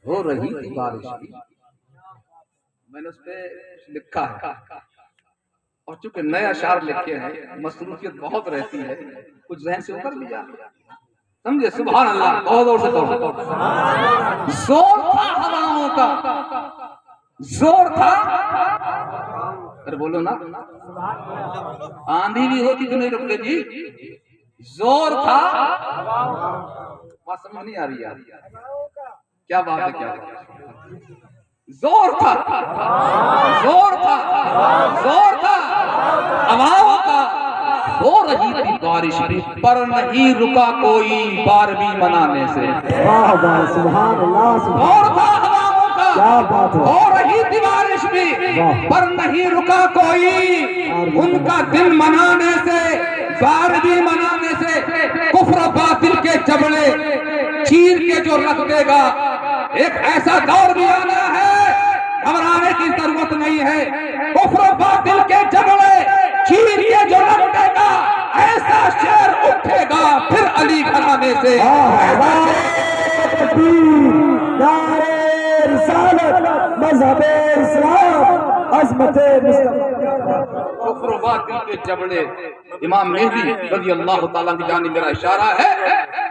ہو رہی تھی بارش بھی، میں نے اس پہ لکھا ہے، اور چونکہ نئے اشعار لکھے ہیں مصروفیت بہت رہتی ہے، کچھ ذہن سے اتر بھی جاتا ہے، سمجھے؟ سبحان اللہ، بہت زور سے پڑھو۔ زور تھا ہواؤں کا، زور تھا، ارے بولو نا، آندھی بھی ہوتی تو نہیں رکتے جی، زور تھا، بات سمجھ نہیں آ رہی یار، کیا بات ہے، کیا بات ہے، زور تھا، زور تھا، زور تھا ہواؤں کا، ہو رہی تھی بارش بھی پر نہیں رکا کوئی بارہویں منانے سے، سبحان اللہ، زور تھا ہواؤں کا، کیا بات ہے، ہو رہی تھی بارش بھی پر نہیں رکا کوئی ان کا دن منانے سے، بارہویں منانے سے، کفر و باطل کے جبڑے چیر کے جو رکھ دے گا، ایک ایسا دور بھی آنا ہے، گھبرانے کی ضرورت نہیں ہے، کفر و باطل کے جبڑے چیر کے جو رکھ دے گا، ایسا شعر اٹھے گا پھر علی گھرانے سے، نعرے رسالت، مذہب اسلام، عظمت کفر و باطل کے جبڑے، امام مہدی رضی اللہ تعالیٰ کی جانب میرا اشارہ ہے،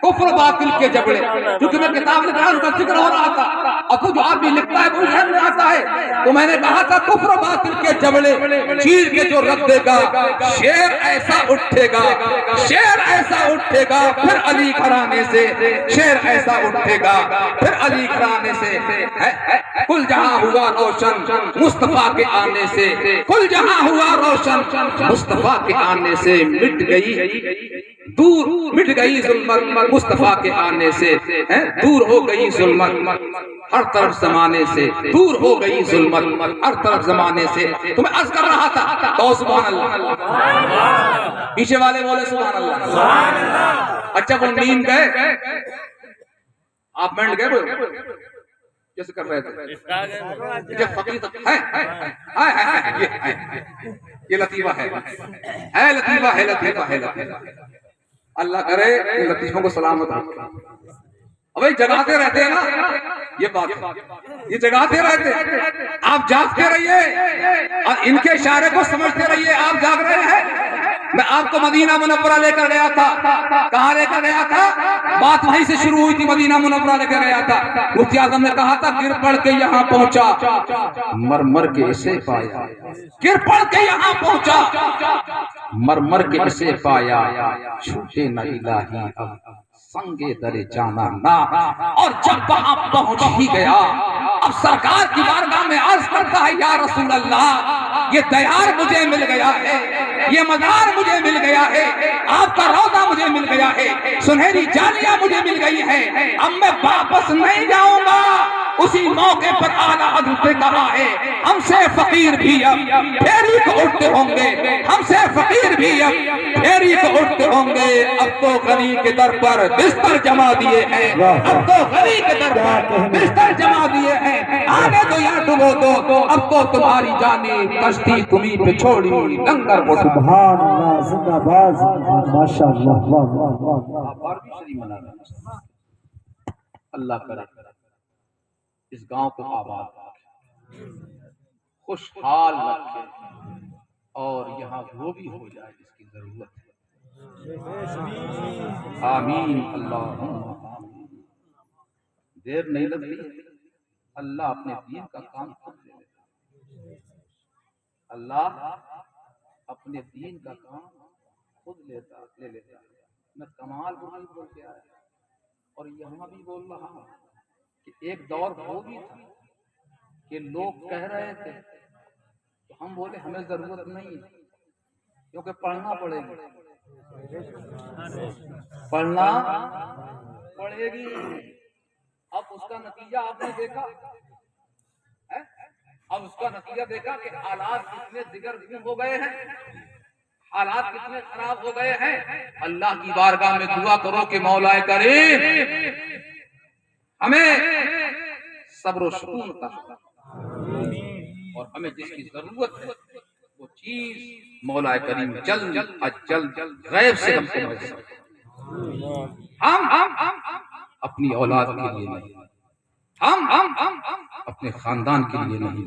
کفر و باطل کے جبڑے، کیونکہ میں کتاب لکھ رہا ہوں، ان کا ذکر ہو رہا تھا، اور کچھ آدمی لکھتا ہے وہ ذہن میں آتا ہے، تو میں نے کہا تھا کفر و باطل کے جبڑے چیر کے جو رکھ دے گا، شعر ایسا اٹھے گا، شعر ایسا اٹھے گا پھر علی گھرانے سے، شعر ایسا اٹھے گا پھر علی گھرانے سے، کل جہاں ہوا روشن مصطفیٰ کے آنے سے، کل جہاں ہوا روشن مصطفیٰ کے آنے سے، مٹ گئی دور، مٹ گئی ظلمت مصطفیٰ کے آنے سے، دور ہو گئی ظلمت ہر طرف زمانے سے، دور ہو گئی ظلمت ہر طرف زمانے سے، تو میں عرض کر رہا تھا تو سبحان اللہ، پیچھے والے بولے سبحان اللہ، اچھا وہ نیند گئے، آپ منڈ گئے بولے کیسے کر رہے تھے، جب فقیر تک یہ لطیفہ ہے، لطیفہ ہے، لطیفہ ہے، لطیفہ، اللہ کرے ان لطیفوں کو سلامت رکھے، ابھی جگاتے رہتے ہیں نا، یہ بات یہ جگاتے رہتے، آپ جاگتے رہیے اور ان کے اشارے کو سمجھتے رہیے، آپ جاگ رہے ہیں، میں آپ کو مدینہ منورہ لے کر گیا تھا، کہاں لے کر گیا تھا، بات وہیں سے شروع ہوئی تھی، مدینہ منورہ لے کر گیا تھا، مفتی اعظم نے کہا تھا گر پڑ کے یہاں پہنچا مر مر کے اسے پایا، گر پڑ کے یہاں پہنچا مر مر کے اسے پایا، چھوٹے نہ الہی اب سنگے در جانا نا، اور جب وہاں پہنچ ہی گیا اب سرکار کی بارگاہ میں عرض کرتا ہے یا رسول اللہ یہ دیار مجھے مل گیا ہے، یہ مزار مجھے مل گیا ہے، آپ کا روضہ مجھے مل گیا ہے، سنہری جالیاں مجھے مل گئی ہے، اب میں واپس نہیں جاؤں گا، اسی موقع پر اعلیٰ حضرت نے کہا ہے ہم سے فقیر بھی اب پھیری کو اٹھتے ہوں گے، ہم سے فقیر بھی اب پھیری کو اٹھتے ہوں گے، اب تو غنی کے در پر بستر جما دیے ہیں، اب تو غنی کے در پر بستر جما دیے ہیں، آنے دو یا ڈبو دو، اب تو تمہاری جانب کشتی تمہیں پہ چھوڑی لنگر کو سبحان اللہ، زندہ باد، ماشاءاللہ، واہ واہ واہ، اللہ کرے اس گاؤں کو آباد رکھے، خوشحال رکھے، اور یہاں وہ بھی ہو جائے جس کی ضرورت ہے، آمین اللہم آمین، دیر نہیں لگتی، اللہ اپنے دین کا کام خود لے لیتا، اللہ اپنے دین کا کام خود لے لیتا، میں کمال بول کے آیا اور یہاں بھی بول رہا ہوں کہ ایک دور وہ بھی تھا کہ لوگ کہہ رہے تھے تو ہم بولے ہمیں ضرورت نہیں ہے کیونکہ پڑھنا پڑے گی، پڑھنا پڑے گی، اب اس کا نتیجہ آپ نے دیکھا، اب اس کا نتیجہ دیکھا کہ حالات کتنے دیگر گم ہو گئے ہیں، حالات کتنے خراب ہو گئے ہیں، اللہ کی بارگاہ میں دعا کرو کہ مولا کریم ہمیں صبر و سکون کا اور ہمیں جس کی ضرورت ہے وہ چیز مولا کریم جلد از جلد غیب سے ہم کو مل سکے، ہم اپنی اولاد کے لیے نہیں، ہم اپنے خاندان کے لیے نہیں،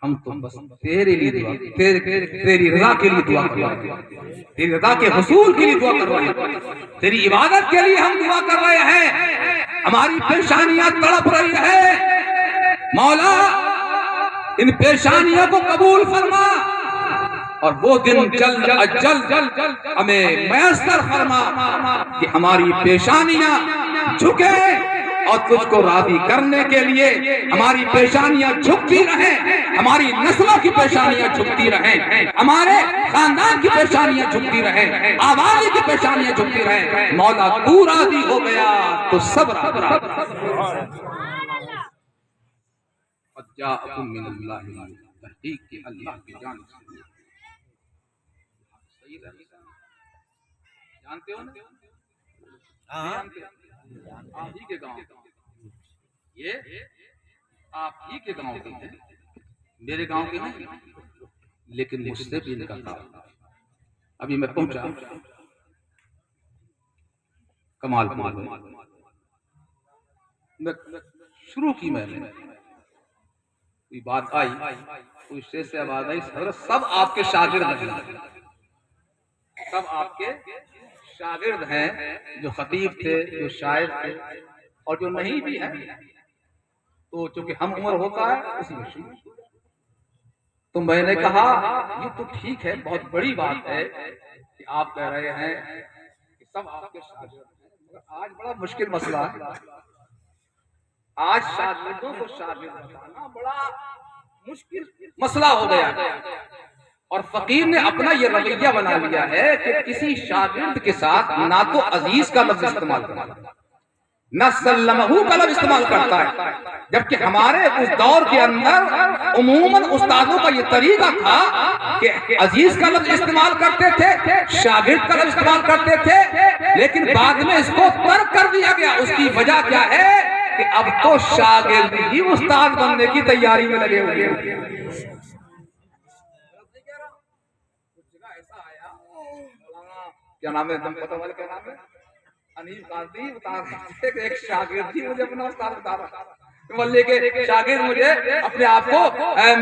ہم تو بس تیرے لیے دعا، تیری رضا کے لیے دعا کر رہے ہیں، تیری رضا کے حصول کے لیے دعا کر رہے ہیں، تیری عبادت کے لیے ہم دعا کر رہے ہیں۔ ہماری پیشانیاں تڑپ رہی ہے، مولا ان پیشانیوں کو قبول فرما، اور وہ دن جلد از جلد ہمیں میسر فرما کہ ہماری پیشانیاں جھکے، اور تجھ کو راضی کرنے کے لیے ہماری پیشانیاں جھکتی رہیں، ہماری نسلوں کی پیشانیاں جھکتی رہیں، ہمارے خاندان کی پیشانیاں جھکتی رہیں، آبادی کی پیشانیاں جھکتی رہیں۔ مولا تو راضی ہو گیا تو سب راضی۔ جاءکم من اللہ، تحقیق کہ اللہ کی جانب سے جانتے ہو نا؟ آپ ہی کے گاؤں، یہ آپ ہی کے گاؤں کے ہیں، میرے گاؤں کے نہیں، لیکن مجھ سے بھی ان کا کام۔ ابھی میں پہنچا کمال شروع کی، میں نے کوئی بات آئی، کوئی شیخ سے آواز آئی، حضرت سب آپ کے شاگرد ہیں، سب آپ کے شاگرد ہیں، جو خطیب تھے، جو شاعر تھے، اور جو نہیں بھی ہیں، تو چونکہ ہم عمر ہوتا ہے اسی میں شروع۔ تو میں نے کہا یہ تو ٹھیک ہے، بہت بڑی بات ہے کہ آپ کہہ رہے ہیں کہ سب آپ کے شاگرد ہیں، مگر آج بڑا مشکل مسئلہ ہے، آج شاگردوں کو شاگرد بتانا بڑا مشکل مسئلہ ہو گیا ہے، اور فقیر نے اپنا یہ رویہ بنا لیا ہے کہ کسی شاگرد کے ساتھ نہ تو عزیز کا لفظ استعمال کرتا ہے، نہ سلمہ کا لفظ استعمال کرتا ہے، جبکہ ہمارے اس دور کے اندر عموماً استادوں کا یہ طریقہ تھا کہ عزیز کا لفظ استعمال کرتے تھے، شاگرد کا لفظ استعمال کرتے تھے، لیکن بعد میں اس کو ترک کر دیا گیا۔ اس کی وجہ کیا ہے کہ اب تو شاگرد ہی استاد بننے کی تیاری میں لگے ہوئے ہیں۔ کیا نام ہے؟ پتہ والے کیا نام ہے؟ انیف قاضی بتا رہے تھے کہ ایک شاگرد ہی مجھے اپنا استاد بتا رہا تھا، ملے کے شاگرد مجھے اپنے آپ کو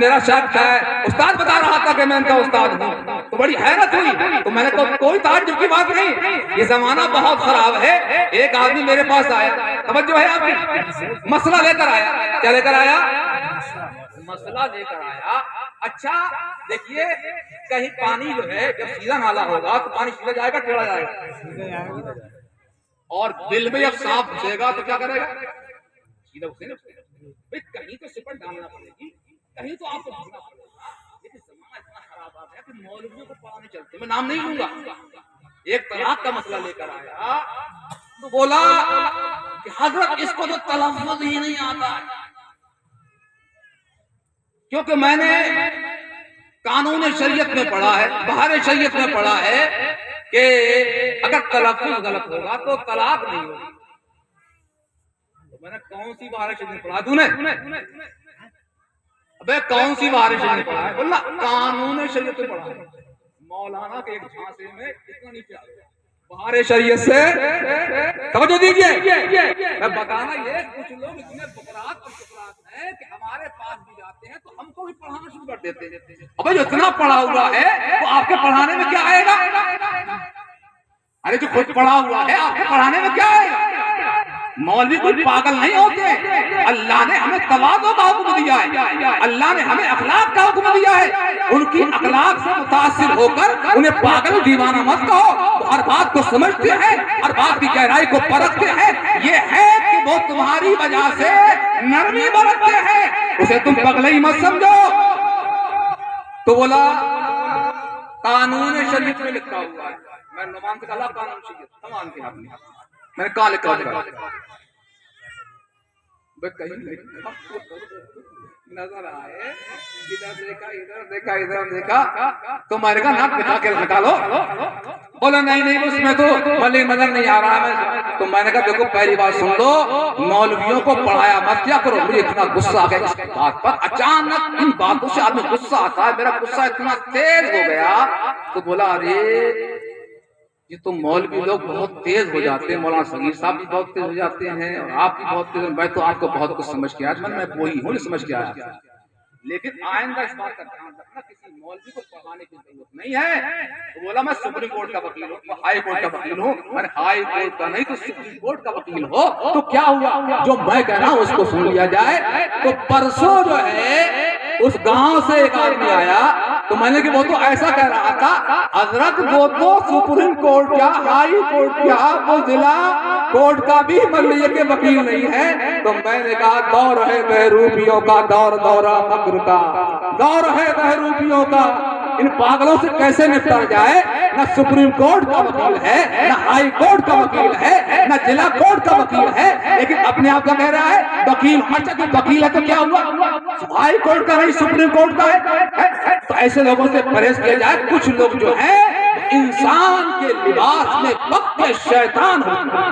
میرا استاد بتا رہا تھا کہ میں ان کا استاد ہوں، تو بڑی حیرت ہوئی۔ تو میں نے کہا کوئی تعجب کی بات نہیں، یہ زمانہ بہت خراب ہے۔ ایک آدمی میرے پاس آیا، توجہ ہے آپ کی، مسئلہ لے کر آیا۔ کیا لے کر آیا؟ مسئلہ لے کر آیا۔ اچھا دیکھیے، کہیں پانی جو ہے جب سیدھا نالا ہوگا تو پانی سیدھا جائے گا ٹیڑھا جائے گا، اور دل میں جب سانپ گھسے گا تو کیا کرے گا؟ سیدھا گھسے گا۔ کہیں تو سپٹ ڈالنا پڑے گی، کہیں تو آپ کو گھسنا پڑے گا۔ لیکن زمانہ اتنا خراب آ گیا کہ مولویوں کو پڑھانے چلتے، میں نام نہیں لوں گا۔ ایک طلاق کا مسئلہ لے کر آیا تو بولا کہ حضرت اس کو تو تلفظ ہی نہیں آتا، کیونکہ میں نے قانون شریعت میں پڑھا ہے، بہار شریعت میں پڑھا ہے کہ اگر تلفظ غلط ہوگا تو طلاق نہیں ہوگی۔ میں نے کون سی بہار شریعت میں پڑھا؟ تو نے ابے کون سی بہار شریعت میں پڑھا ہے؟ بولنا قانون شریعت میں پڑھا ہے۔ مولانا کے ایک جھانسے میں اتنا نیچے آ گیا بہار شریعت سے۔ توجہ دیجیے، میں بتانا یہ کچھ لوگ اتنے بکرات اور چکرات ہیں کہ ہمارے پاس بھی جاتے ہیں تو ہم کو بھی پڑھانا شروع کر دیتے ہیں۔ ابے جو اتنا پڑھا ہوا ہے وہ آپ کے پڑھانے میں کیا آئے گا؟ ارے جو خود پڑھا ہوا ہے آپ کے پڑھانے میں کیا آئے گا؟ مولوی کوئی پاگل نہیں ہوتے، اللہ نے ہمیں تواضع کا حکم دیا ہے، اللہ نے ہمیں اخلاق کا حکم دیا ہے۔ ان کی اخلاق سے متاثر ہو کر انہیں پاگل دیوانہ مت کہو، وہ ہر بات کو سمجھتے ہیں، ہر بات کی گہرائی کو پرکھتے ہیں۔ یہ ہے کہ وہ تمہاری وجہ سے نرمی برتتے ہیں، اسے تم پگلئی مت سمجھو۔ تو بولا قانون شریعت میں لکھا ہوا ہے۔ میں نمان سے کہا قانون شریعت نمان کے ہاتھ میں نے کہا لکھا ہوا نظر آئے، ادھر دیکھا ادھر دیکھا ادھر دیکھا، تو میں نے کہا ناک بٹھا کے رکھا لو۔ بولا نہیں اس میں تو بھلے نظر نہیں آ رہا ہے۔ تو میں نے کہا دیکھو پہلی بات سن لو، مولویوں کو پڑھایا مت کیا کرو۔ مجھے اتنا غصہ آ گیا اس بات پر، اچانک ان باتوں سے آدمی غصہ آتا ہے، میرا غصہ اتنا تیز ہو گیا۔ تو بولا ارے یہ تو مولوی لوگ بہت تیز ہو جاتے ہیں، مولانا صغیر صاحب بھی بہت تیز ہو جاتے ہیں اور آپ بھی بہت تیز. میں تو آپ کو بہت کچھ سمجھ کے آیا، میں وہی ہوں جو سمجھ کے آیا. لیکن آئندہ اس بات کا دھیان رکھنا کسی مولوی کو پڑھانے کی ضرورت نہیں ہے. تو بولا میں سپریم کورٹ کا وکیل ہوں، میں ہائی کورٹ کا وکیل ہوں. میں نے ہائی کورٹ کا نہیں تو سپریم کورٹ کا وکیل ہو تو کیا ہوا؟ جو میں کہہ رہا ہوں اس کو سن لیا جائے. تو پرسوں جو ہے اس گاؤں سے ایک آدمی آیا تو میں نے کہ وہ تو ایسا کہہ رہا تھا حضرت وہ تو سپریم کورٹ کا ہائی کورٹ کا وہ ضلع کورٹ کا بھی ملیے کے وکیل نہیں ہے. تو میں نے کہا دور ہے بہروپیوں کا، دورہ مکر کا، دور ہے بہروپیوں کا. ان پاگلوں سے کیسے نپٹا جائے؟ نہ سپریم کورٹ کا وکیل ہے، نہ ہائی کورٹ کا وکیل ہے، نہ ضلع کورٹ کا وکیل ہے، لیکن اپنے آپ کا کہہ رہا ہے وکیل. اچھا تو وکیل ہے تو کیا ہوا؟ ہائی کورٹ کا نہیں سپریم کورٹ کا ہے. تو ایسے لوگوں سے پرہیز کیا جائے. کچھ لوگ جو ہیں انسان کے لباس میں پکے شیطان ہوتے ہیں.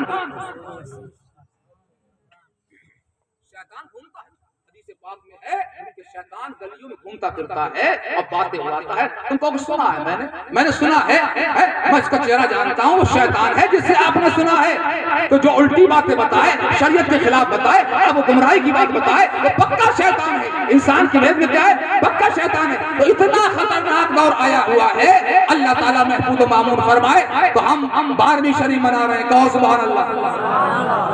شیطان گھومتا ہے، حدیث پاک میں ہے کہ شیطان گلیوں میں گھومتا پھرتا ہے اور باتیں اڑاتا ہے. تم کو کچھ سنا ہے؟ میں نے سنا ہے، میں اس کا چہرہ جانتا ہوں. وہ شیطان ہے جس سے آپ نے سنا ہے. تو جو الٹی باتیں بتائے، شریعت کے خلاف بتائے، اب وہ گمراہی کی بات بتائے، وہ پکا شیطان ہے. انسان کی نیت میں کیا ہے؟ پکا شیطان ہے. تو اتنا خطرناک دور آیا ہوا ہے، اللہ تعالیٰ محفوظ و معمون فرمائے. تو ہم 12ویں شریف منا رہے ہیں. کہو سبحان اللہ،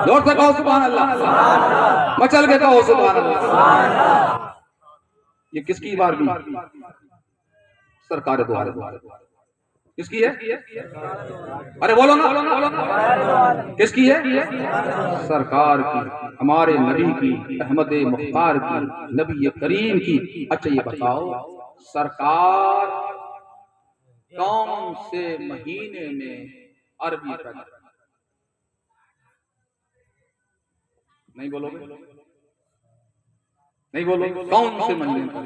زور سے کہو سبحان اللہ، مچل کے کہو سبحان اللہ. یہ کس کی بار بھی؟ سرکار دو عالم. کس کی ہے؟ ارے بولو نا، کس کی ہے؟ سرکار کی، ہمارے نبی کی، احمد مختار کی، نبی کریم کی. اچھا یہ بتاؤ سرکار کون سے مہینے میں عربی پیدا؟ نہیں بولو گے؟ نہیں بولو، کون سے مہینے میں؟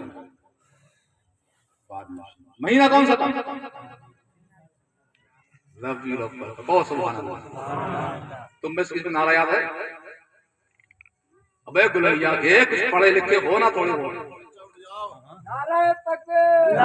مہینہ کون سا تھا؟ ربیع الاول. کہو سبحان اللہ. تم میں سے کسی کو نعرہ یاد ہے؟ ابے گلیا کے کچھ پڑھے لکھے ہو نا تھوڑے بہت. نعرہ تکبیر.